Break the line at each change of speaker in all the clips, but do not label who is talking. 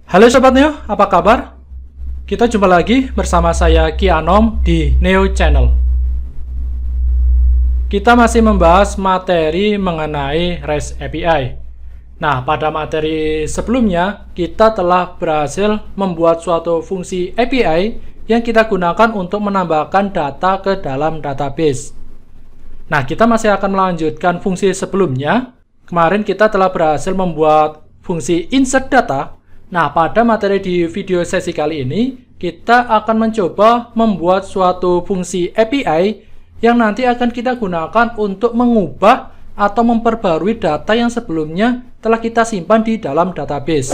Halo Sobat Neo, apa kabar? Kita jumpa lagi bersama saya Ki Anom di Neo Channel. Kita masih membahas materi mengenai REST API. Nah, pada materi sebelumnya, kita telah berhasil membuat suatu fungsi API yang kita gunakan untuk menambahkan data ke dalam database. Nah, kita masih akan melanjutkan fungsi sebelumnya. Kemarin kita telah berhasil membuat fungsi insert data. Nah, pada materi di video sesi kali ini, kita akan mencoba membuat suatu fungsi API yang nanti akan kita gunakan untuk mengubah atau memperbarui data yang sebelumnya telah kita simpan di dalam database.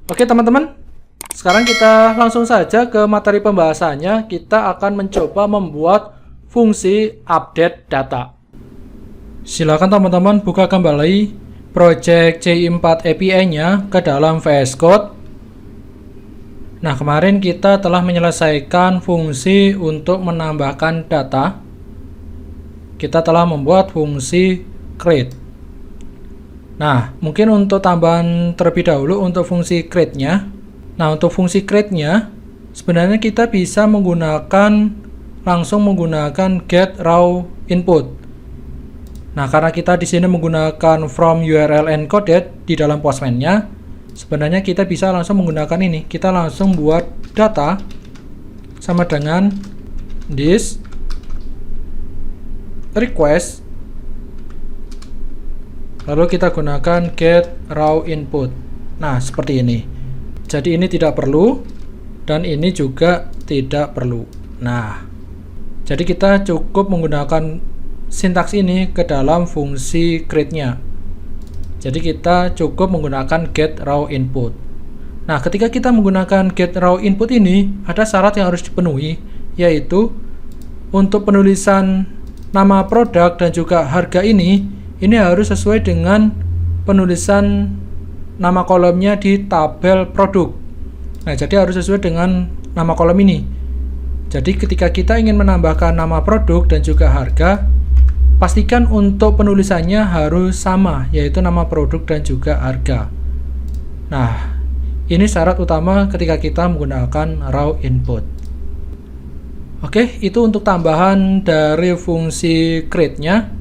Oke teman-teman, sekarang kita langsung saja ke materi pembahasannya. Kita akan mencoba membuat fungsi update data. Silakan teman-teman buka kembali project CI4 API-nya ke dalam VS Code. Nah, kemarin kita telah menyelesaikan fungsi untuk menambahkan data. Kita telah membuat fungsi create. Nah, mungkin untuk tambahan terlebih dahulu untuk fungsi create-nya. Nah, untuk fungsi create-nya, sebenarnya kita bisa langsung menggunakan get raw input. Nah, karena kita di sini menggunakan from URL encoded di dalam Postman-nya, sebenarnya kita bisa langsung menggunakan ini. Kita langsung buat data sama dengan this request, lalu kita gunakan get raw input. Nah, seperti ini. Jadi ini tidak perlu dan ini juga tidak perlu. Nah, jadi kita cukup menggunakan sintaks ini ke dalam fungsi create-nya. Jadi kita cukup menggunakan get raw input. Nah, ketika kita menggunakan get raw input ini, ada syarat yang harus dipenuhi, yaitu untuk penulisan nama produk dan juga harga ini harus sesuai dengan penulisan nama kolomnya di tabel produk. Nah, jadi harus sesuai dengan nama kolom ini. Jadi ketika kita ingin menambahkan nama produk dan juga harga, pastikan untuk penulisannya harus sama, yaitu nama produk dan juga harga. Nah, ini syarat utama ketika kita menggunakan raw input. Oke, itu untuk tambahan dari fungsi create-nya.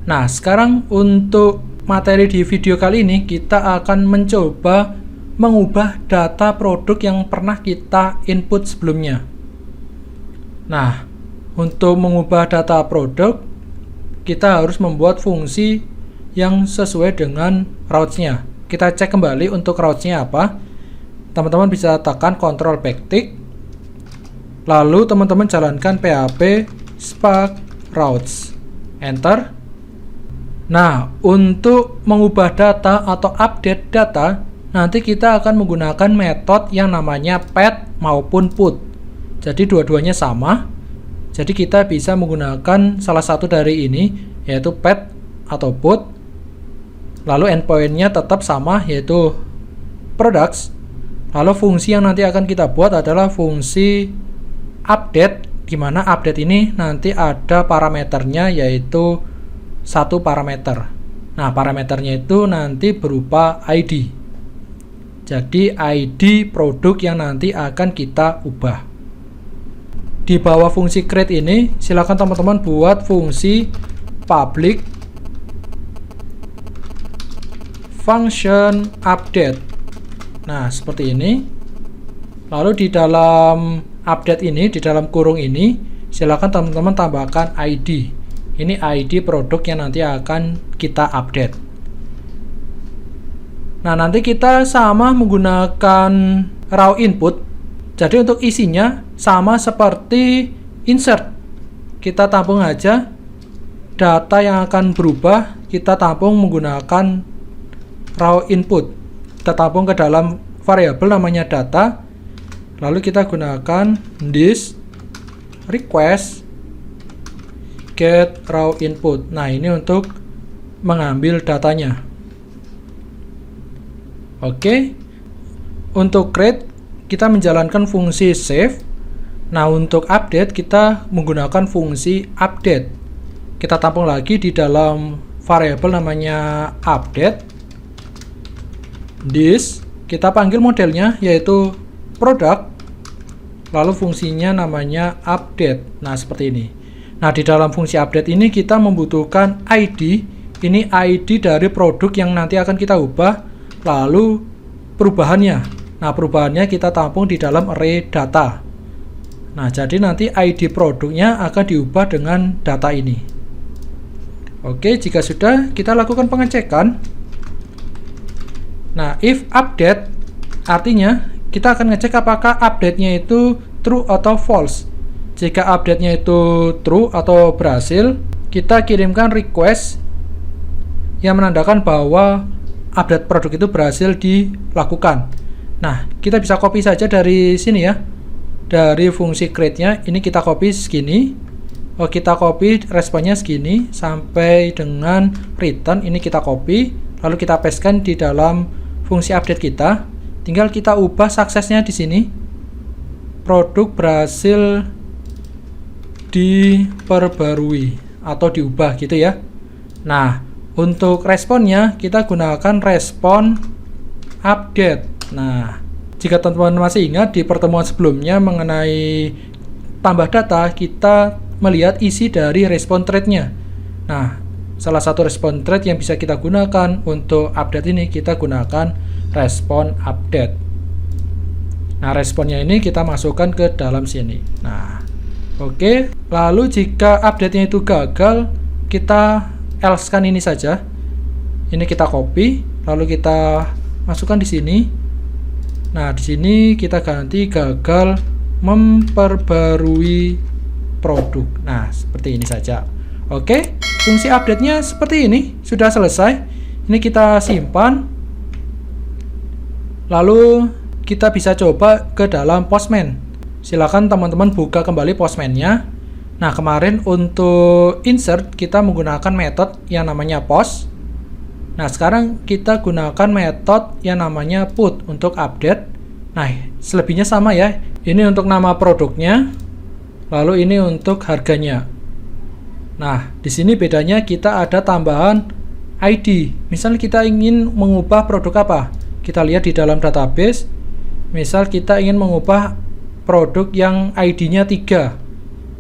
Nah, sekarang untuk materi di video kali ini, kita akan mencoba mengubah data produk yang pernah kita input sebelumnya. Nah, untuk mengubah data produk, kita harus membuat fungsi yang sesuai dengan routes-nya. Kita cek kembali untuk routes-nya apa. Teman-teman bisa tekan Ctrl backtick, lalu teman-teman jalankan php spark routes, enter. Nah, untuk mengubah data atau update data, nanti kita akan menggunakan metode yang namanya pet maupun put. Jadi dua-duanya sama. Jadi kita bisa menggunakan salah satu dari ini, yaitu pet atau put. Lalu endpoint-nya tetap sama, yaitu products. Lalu fungsi yang nanti akan kita buat adalah fungsi update, di mana update ini nanti ada parameternya, yaitu satu parameter. Nah, parameternya itu nanti berupa ID. Jadi ID produk yang nanti akan kita ubah. Di bawah fungsi create ini, silakan teman-teman buat fungsi public function update. Nah, seperti ini. Lalu di dalam update ini, di dalam kurung ini, silakan teman-teman tambahkan ID. Ini ID produk yang nanti akan kita update. Nah, nanti kita sama menggunakan raw input. Jadi untuk isinya sama seperti insert. Kita tampung aja data yang akan berubah, kita tampung menggunakan raw input. Kita tampung ke dalam variabel namanya data. Lalu kita gunakan this request get raw input. Nah, ini untuk mengambil datanya. Oke. Untuk create kita menjalankan fungsi save. Nah, untuk update kita menggunakan fungsi update. Kita tampung lagi di dalam variabel namanya update this kita panggil modelnya yaitu produk, lalu fungsinya namanya update. Nah, seperti ini. Nah, di dalam fungsi update ini kita membutuhkan ID. Ini ID dari produk yang nanti akan kita ubah, lalu perubahannya. Nah, perubahannya kita tampung di dalam array data. Nah, jadi nanti ID produknya akan diubah dengan data ini. Oke, jika sudah, kita lakukan pengecekan. Nah, if update, artinya kita akan ngecek apakah update-nya itu true atau false. Jika update-nya itu true atau berhasil, kita kirimkan request yang menandakan bahwa update produk itu berhasil dilakukan. Nah, kita bisa copy saja dari sini ya. Dari fungsi create-nya, ini kita copy segini. Oh, kita copy responnya segini sampai dengan return, ini kita copy, lalu kita pastekan di dalam fungsi update kita. Tinggal kita ubah suksesnya di sini. Produk berhasil diperbarui atau diubah gitu ya. Nah, untuk responnya kita gunakan respon update. Nah, jika teman-teman masih ingat di pertemuan sebelumnya mengenai tambah data, kita melihat isi dari respon thread-nya. Nah, salah satu respon thread yang bisa kita gunakan untuk update ini, kita gunakan respon update. Nah, responnya ini kita masukkan ke dalam sini. Nah, oke. Lalu jika update-nya itu gagal, kita else-kan ini saja. Ini kita copy, lalu kita masukkan di sini. Nah, di sini kita ganti gagal memperbarui produk. Nah, seperti ini saja. Oke, fungsi update-nya seperti ini. Sudah selesai. Ini kita simpan. Lalu kita bisa coba ke dalam Postman. Silakan teman-teman buka kembali Postman-nya. Nah, kemarin untuk insert kita menggunakan metode yang namanya post. Nah, sekarang kita gunakan metode yang namanya put untuk update. Nah, selebihnya sama ya. Ini untuk nama produknya, lalu ini untuk harganya. Nah, di sini bedanya kita ada tambahan ID. Misal kita ingin mengubah produk apa? Kita lihat di dalam database. Misal kita ingin mengubah produk yang ID-nya 3.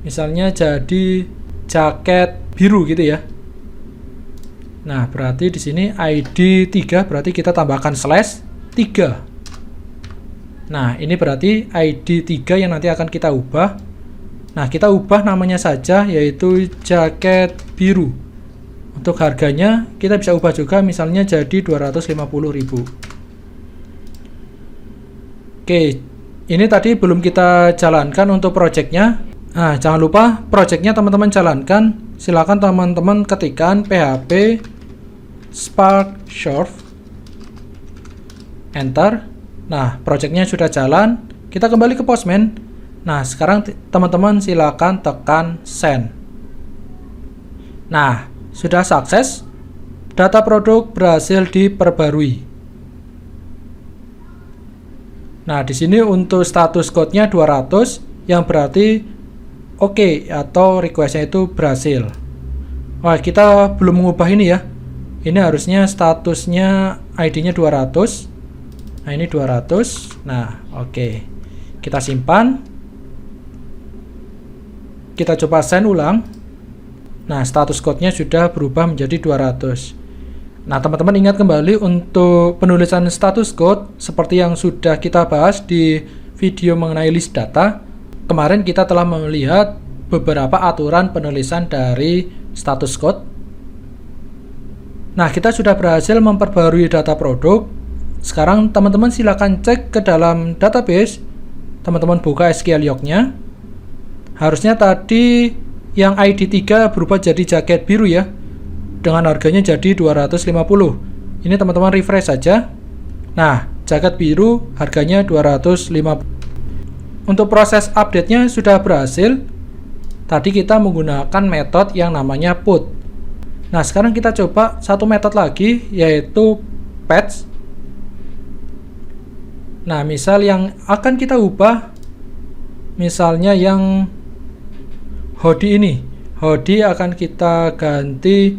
Misalnya jadi jaket biru gitu ya. Nah, berarti di sini ID 3 berarti kita tambahkan /3. Nah, ini berarti ID 3 yang nanti akan kita ubah. Nah, kita ubah namanya saja yaitu jaket biru. Untuk harganya kita bisa ubah juga misalnya jadi 250.000. Oke, ini tadi belum kita jalankan untuk projectnya. Nah, jangan lupa projectnya teman-teman jalankan. Silakan teman-teman ketikkan php spark short, enter. Nah, projectnya sudah jalan. Kita kembali ke Postman. Nah, sekarang teman-teman silakan tekan send. Nah, sudah sukses. Data produk berhasil diperbarui. Nah, di sini untuk status code-nya 200 yang berarti oke atau request-nya itu berhasil. Wah, kita belum mengubah ini ya. Ini harusnya statusnya ID-nya 200. Nah, ini 200. Nah, oke. Kita simpan. Kita coba send ulang. Nah, status code-nya sudah berubah menjadi 200. Nah, teman-teman ingat kembali untuk penulisan status code seperti yang sudah kita bahas di video mengenai list data. Kemarin kita telah melihat beberapa aturan penulisan dari status code. Nah, kita sudah berhasil memperbarui data produk. Sekarang teman-teman silakan cek ke dalam database. Teman-teman buka SQL log-nya. Harusnya tadi yang ID 3 berubah jadi jaket biru ya. Dengan harganya jadi 250. Ini teman-teman refresh saja. Nah, jaket biru harganya 250. Untuk proses update-nya sudah berhasil. Tadi kita menggunakan metode yang namanya put. Nah, sekarang kita coba satu metode lagi yaitu patch. Nah, misal yang akan kita ubah misalnya yang hoodie ini. Hoodie akan kita ganti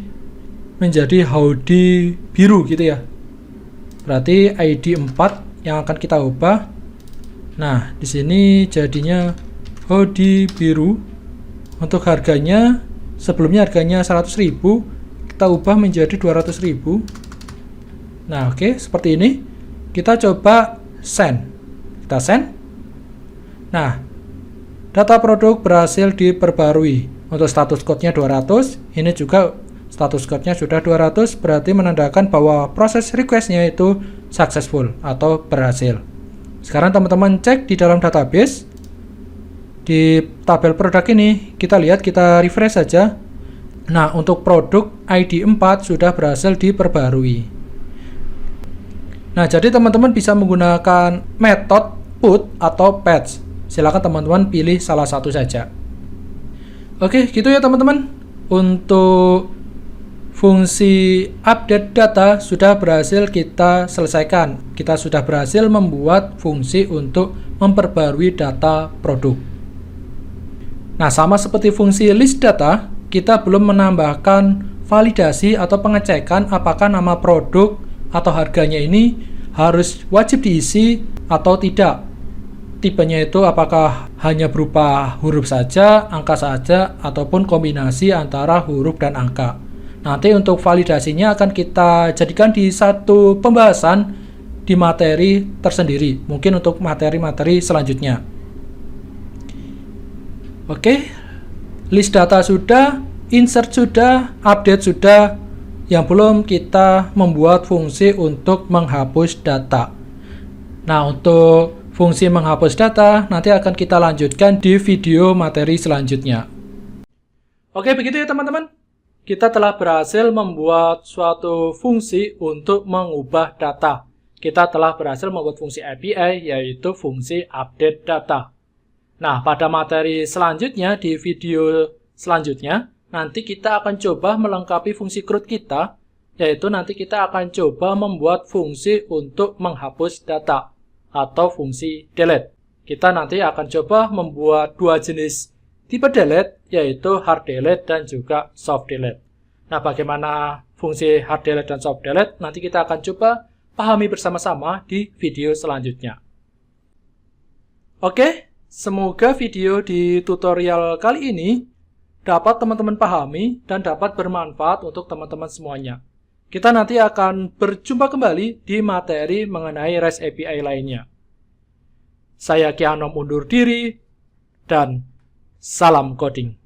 menjadi hoodie biru gitu ya. Berarti ID 4 yang akan kita ubah. Nah, di sini jadinya hoodie biru. Untuk harganya, sebelumnya harganya 100.000, kita ubah menjadi 200.000. Nah, oke, seperti ini. Kita coba send. Kita send. Nah, data produk berhasil diperbarui. Untuk status code-nya 200, ini juga status code-nya sudah 200, berarti menandakan bahwa proses request-nya itu successful atau berhasil. Sekarang teman-teman cek di dalam database. Di tabel produk ini, kita lihat, kita refresh saja. Nah, untuk produk ID 4 sudah berhasil diperbarui. Nah, jadi teman-teman bisa menggunakan metode put atau patch. Silakan teman-teman pilih salah satu saja. Oke, gitu ya teman-teman. Untuk fungsi update data sudah berhasil kita selesaikan. Kita sudah berhasil membuat fungsi untuk memperbarui data produk. Nah, sama seperti fungsi list data, kita belum menambahkan validasi atau pengecekan apakah nama produk atau harganya ini harus wajib diisi atau tidak. Tipenya itu apakah hanya berupa huruf saja, angka saja, ataupun kombinasi antara huruf dan angka. Nanti untuk validasinya akan kita jadikan di satu pembahasan di materi tersendiri. Mungkin untuk materi-materi selanjutnya. Oke, list data sudah, insert sudah, update sudah. Yang belum, kita membuat fungsi untuk menghapus data. Nah, untuk fungsi menghapus data nanti akan kita lanjutkan di video materi selanjutnya. Oke, begitu ya teman-teman. Kita telah berhasil membuat suatu fungsi untuk mengubah data. Kita telah berhasil membuat fungsi API, yaitu fungsi update data. Nah, pada materi selanjutnya, di video selanjutnya, nanti kita akan coba melengkapi fungsi CRUD kita, yaitu nanti kita akan coba membuat fungsi untuk menghapus data atau fungsi delete. Kita nanti akan coba membuat dua jenis tipe delete, yaitu hard delete dan juga soft delete. Nah, bagaimana fungsi hard delete dan soft delete nanti kita akan coba pahami bersama-sama di video selanjutnya. Oke, semoga video di tutorial kali ini dapat teman-teman pahami dan dapat bermanfaat untuk teman-teman semuanya. Kita nanti akan berjumpa kembali di materi mengenai REST API lainnya. Saya Ki Anom undur diri, dan salam coding.